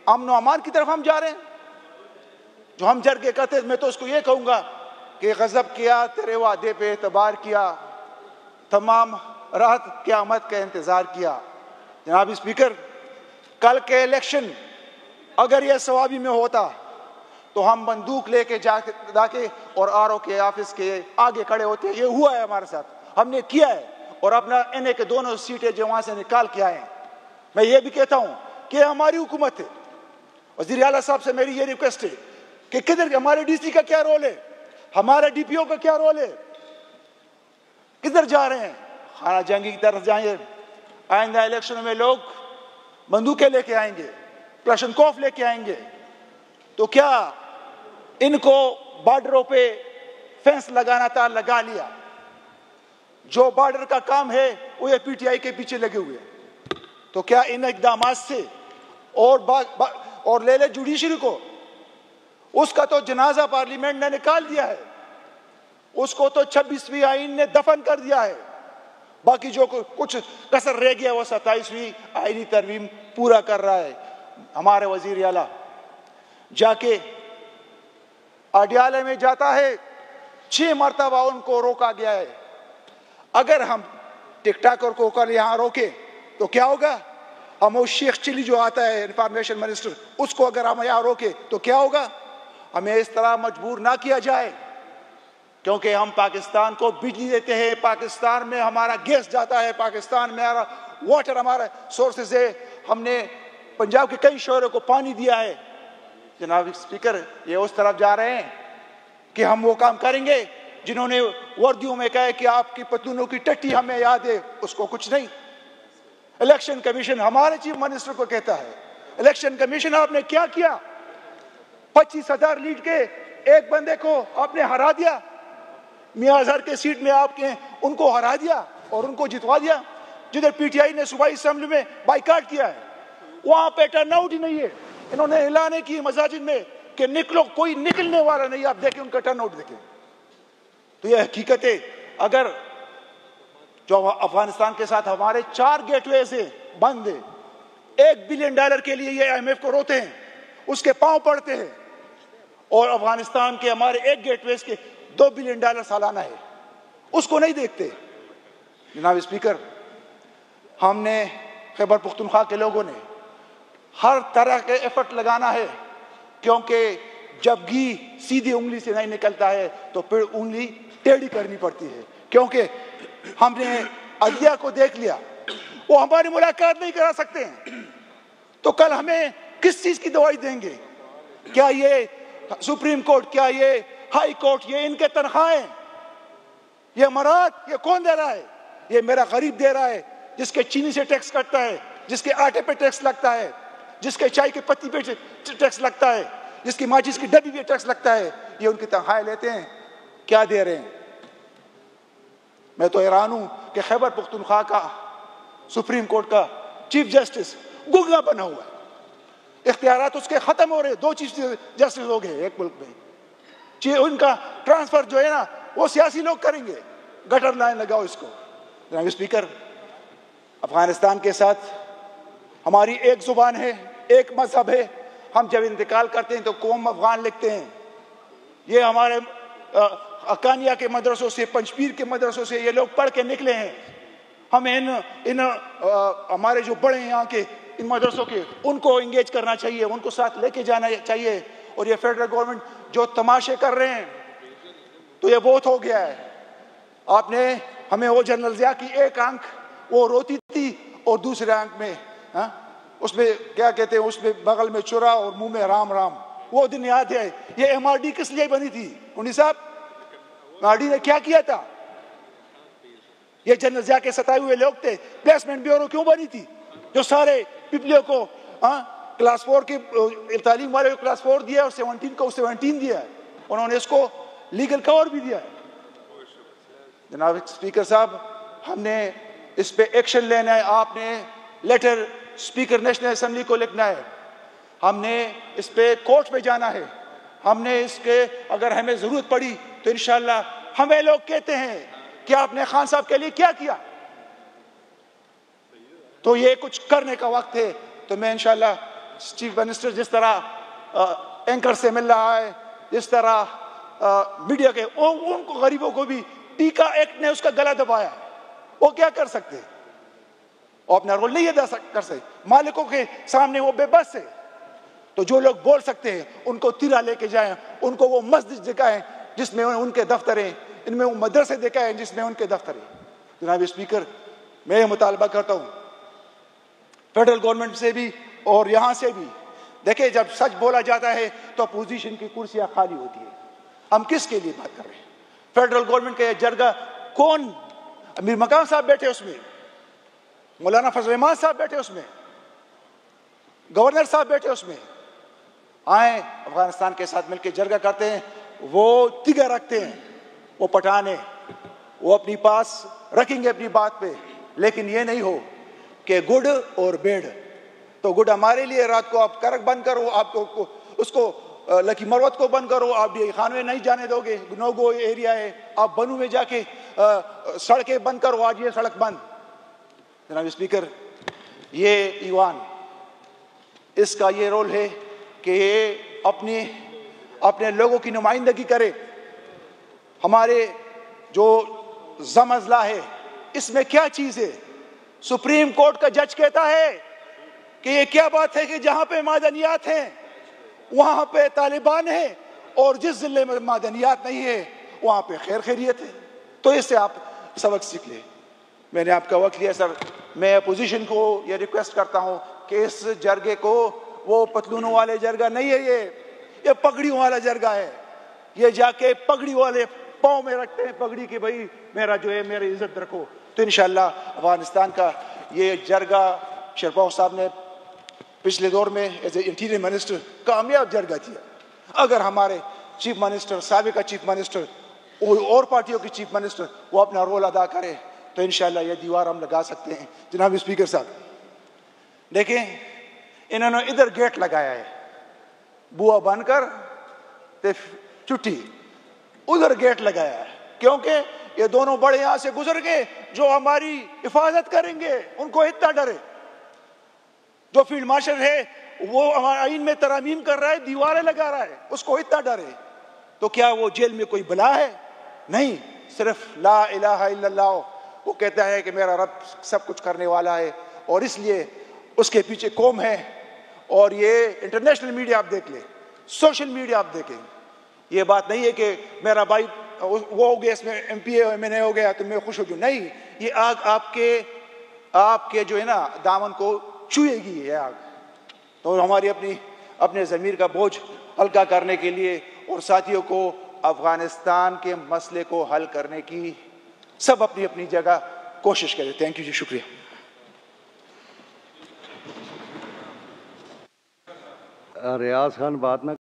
अमन व अमान की तरफ हम जा रहे हैं? जो हम जर के कहते, मैं तो उसको ये कहूंगा कि गजब किया, तेरे वादे पे एतबार किया, तमाम रात क़यामत का इंतजार किया। जनाब स्पीकर, कल के इलेक्शन अगर यह सवाबी में होता तो हम बंदूक लेके जाके और आरओ के ऑफिस के आगे खड़े होते। ये हुआ है हमारे साथ, हमने किया है, और अपना एनए के दोनों सीटें जो वहां से निकाल के आए हैं। मैं ये भी कहता हूं कि हमारी हुकूमत है। वज़ीर आला साहब से मेरी ये रिक्वेस्ट है कि किधर हमारे डीसी का क्या रोल है, हमारे डीपीओ का क्या रोल है, किधर जा रहे हैं? खाना जंगी की तरफ जाएंगे। आइंदा इलेक्शन में लोग बंदूकें लेके आएंगे, क्लशनकोफ लेके आएंगे, तो क्या इनको बॉर्डरों पे फेंस लगाना था, लगा लिया। जो बॉर्डर का काम है वो ये पीटीआई के पीछे लगे हुए हैं। तो क्या इन इकदामात से और ले ले जुडिशरी को, उसका तो जनाजा पार्लियामेंट ने निकाल दिया है, उसको तो 26वीं आईन ने दफन कर दिया है। बाकी जो कुछ कसर रह गया वो 27वीं आईनी तरमीम पूरा कर रहा है। हमारे वजीर आला जाके अडयाला में जाता है, 6 मरतबा उनको रोका गया है। अगर हम टिकटॉकर को कल यहाँ रोके तो क्या होगा? हम उस शेख चिली जो आता है इंफॉर्मेशन मिनिस्टर, उसको अगर हम यहाँ रोके तो क्या होगा? हमें इस तरह मजबूर ना किया जाए, क्योंकि हम पाकिस्तान को बिजली देते हैं, पाकिस्तान में हमारा गैस जाता है, पाकिस्तान में हमारा वाटर, हमारा सोर्सेज है, हमने पंजाब के कई शहरों को पानी दिया है। जनाब स्पीकर, ये उस तरफ जा रहे हैं कि हम वो काम करेंगे जिन्होंने वर्दियों में कहा कि आपकी पतलूनों की टट्टी हमें याद है, उसको कुछ नहीं। इलेक्शन कमीशन हमारे चीफ मिनिस्टर को कहता है, इलेक्शन कमीशन आपने क्या किया? 25,000 लीड के एक बंदे को आपने हरा दिया, मियां अजहर के सीट में आपने उनको हरा दिया और उनको जितवा दिया। जिधर पीटीआई ने सूबाई असेंबली में बाइकाट किया है, वहां पे टर्नआउट ही नहीं है। इन्होंने ऐलान की मसाजिद में कि निकलो, कोई निकलने वाला नहीं। आप देखें उनका टर्नआउट देखें। तो यह हकीकत है। अगर जो अफगानिस्तान के साथ हमारे 4 गेटवे से बंद है, $1 बिलियन के लिए ये IMF को रोते हैं, उसके पांव पड़ते हैं, और अफगानिस्तान के हमारे 1 गेटवे के $2 बिलियन सालाना है, उसको नहीं देखते। जनाब स्पीकर, हमने खैबर पुख्तनख्वा के लोगों ने हर तरह के एफर्ट लगाना है, क्योंकि जब घी सीधी उंगली से नहीं निकलता है तो फिर उंगली टेढ़ी करनी पड़ती है। क्योंकि हमने अदलिया को देख लिया, वो हमारी मुलाकात नहीं करा सकते हैं, तो कल हमें किस चीज की दवाई देंगे? क्या ये सुप्रीम कोर्ट, क्या ये हाई कोर्ट, ये इनके तनख्वाहें, ये मराद, ये कौन दे रहा है? ये मेरा गरीब दे रहा है, जिसके चीनी से टैक्स कटता है, जिसके आटे पे टैक्स लगता है, जिसके चाय के पत्ती पे टैक्स लगता है, जिसकी माचिस की डब्बी पे टैक्स लगता है। ये उनकी तनख्वाहें लेते हैं, क्या दे रहे हैं? मैं तो हैरान हूं कि खैबर पुख्तनख्वा का सुप्रीम कोर्ट का चीफ जस्टिस गुंगा बना हुआ है। इख्तियारात उसके खत्म हो रहे। 2 चीफ जस्टिस हो गए एक मुल्क में। उनका ट्रांसफर जो है ना, वो सियासी लोग करेंगे। गटर लाइन लगाओ इसको। जनाब स्पीकर, अफगानिस्तान के साथ हमारी एक जुबान है, एक मजहब है। हम जब इंतकाल करते हैं तो कौम अफगान लिखते हैं। ये हमारे अकानिया के मदरसों से, पंचपीर के मदरसों से ये लोग पढ़ के निकले हैं। हमें इन हमारे जो बड़े हैं यहाँ के, इन मदरसों के, उनको एंगेज करना चाहिए, उनको साथ लेके जाना चाहिए। और ये फेडरल गवर्नमेंट जो तमाशे कर रहे हैं, तो ये बहुत हो गया है। आपने हमें वो जनरल ज़िया की एक आंख वो रोती थी और दूसरे आंख में उसमें क्या कहते हैं, उसमें बगल में चुरा और मुंह में राम राम, वो दिन याद है। ये MRD किस लिए बनी थी? मुनी साहब, MRD ने क्या किया था? ये जनरल ज़िया के सताए हुए लोग थे। प्लेसमेंट ब्यूरो क्यों बनी थी? जो सारे पिपलियों को क्लास 4 की तालीम वाले को क्लास 4 दिया और 17 को 17 दिया है। उन्होंने इसको लीगल कवर भी दिया है। जनाब स्पीकर साहब, हमने इस पे एक्शन लेना है। आपने लेटर स्पीकर नेशनल असेंबली को लिखना है। हमने इस पे कोर्ट में जाना है। हमने इसके अगर हमें जरूरत पड़ी तो इंशाल्लाह हमें लोग कहते हैं कि आपने खान साहब के लिए क्या किया, तो ये कुछ करने का वक्त है। तो मैं इंशाल्लाह चीफ मिनिस्टर जिस तरह एंकर से मिल रहा है, जिस तरह मीडिया के, उनको गरीबों को भी टीका एक्ट ने उसका गला दबाया है। वो क्या कर सकते हैं? वो अपना रोल नहीं अदा कर सकते, मालिकों के सामने वो बेबस है। तो जो लोग बोल सकते हैं उनको तिरा लेके जाएं, उनको वो मस्जिद दिखाएं जिसमें उनके दफ्तर हैं, इनमें वो मदरसे दिखाएं जिसमें उनके दफ्तर हैं। जनाब स्पीकर, मैं ये मुतालबा करता हूँ फेडरल गवर्नमेंट से भी और यहाँ से भी, देखिए जब सच बोला जाता है तो अपोजिशन की कुर्सियाँ खाली होती है। हम किसके लिए बात कर रहे हैं? फेडरल गवर्नमेंट का यह जरगा कौन? अमीर मकाम साहब बैठे उसमें, मौलाना फजल रहमान साहब बैठे उसमें, गवर्नर साहब बैठे उसमें। आए अफगानिस्तान के साथ मिलकर जरगा करते हैं, वो तिगा रखते हैं, वो पठान है, वो अपनी पास रखेंगे अपनी बात पे। लेकिन ये नहीं हो कि गुड और बेड। तो गुड हमारे लिए, रात को आप करक बंद करो, आपको उसको लकी मरवत को बंद करो, आप ये खान में नहीं जाने दोगे, नो गो एरिया है। आप बनू में जाके सड़कें बंद करो, आज ये सड़क बंद। जनाब स्पीकर, ये ईवान, इसका ये रोल है कि ये अपने लोगों की नुमाइंदगी करे। हमारे जो जमजला है इसमें क्या चीज है? सुप्रीम कोर्ट का जज कहता है कि ये क्या बात है कि जहां पे मादनियात हैं वहां पे तालिबान है, और जिस जिले में मादनियात नहीं है वहां पे खैर खैरियत है। तो इससे आप सबक सीख ले। मैंने आपका वक्त लिया सर। मैं अपोजिशन को ये रिक्वेस्ट करता हूं कि इस जरगे को, वो पतलूनों वाले जरगा नहीं है, ये पगड़ियों वाला जरगा है। ये जाके पगड़ी वाले पाँव में रखते हैं पगड़ी की, भाई मेरा जो है मेरी इज्जत रखो। तो इंशाल्लाह अफगानिस्तान का ये जरगा शरपाव साहब ने पिछले दौर में एज ए इंटीरियर मिनिस्टर कामयाब जरगा किया। अगर हमारे चीफ मिनिस्टर, साबिका चीफ मिनिस्टर और पार्टियों के चीफ मिनिस्टर वो अपना रोल अदा करे तो इंशाल्लाह ये दीवार हम लगा सकते हैं। जनाब स्पीकर साहब, देखें इन्होंने इधर गेट लगाया है, बुआ बनकर चुट्टी, उधर गेट लगाया है, क्योंकि ये दोनों बड़े यहां से गुजर गए जो हमारी हिफाजत करेंगे, उनको इतना डरे। जो फील्ड मार्शल है वो हमारे आईन में तरामीम कर रहा है, दीवारें लगा रहा है, उसको इतना डरे। तो क्या वो जेल में कोई बला है? नहीं, सिर्फ ला इलाहा इल्लल्लाह वो कहता है कि मेरा रब सब कुछ करने वाला है, और इसलिए उसके पीछे कौम है। और ये इंटरनेशनल मीडिया आप देख ले, सोशल मीडिया आप देखें, ये बात नहीं है कि मेरा भाई वो हो गया, इसमें MP MNA हो गया तो मैं खुश हो जाऊं। नहीं, ये आग आपके जो है ना दामन को छुएगी ये आग। तो हमारी अपने ज़मीर का बोझ हल्का करने के लिए और साथियों को अफगानिस्तान के मसले को हल करने की सब अपनी अपनी जगह कोशिश करें। थैंक यू जी, शुक्रिया। रियाज खान बात ना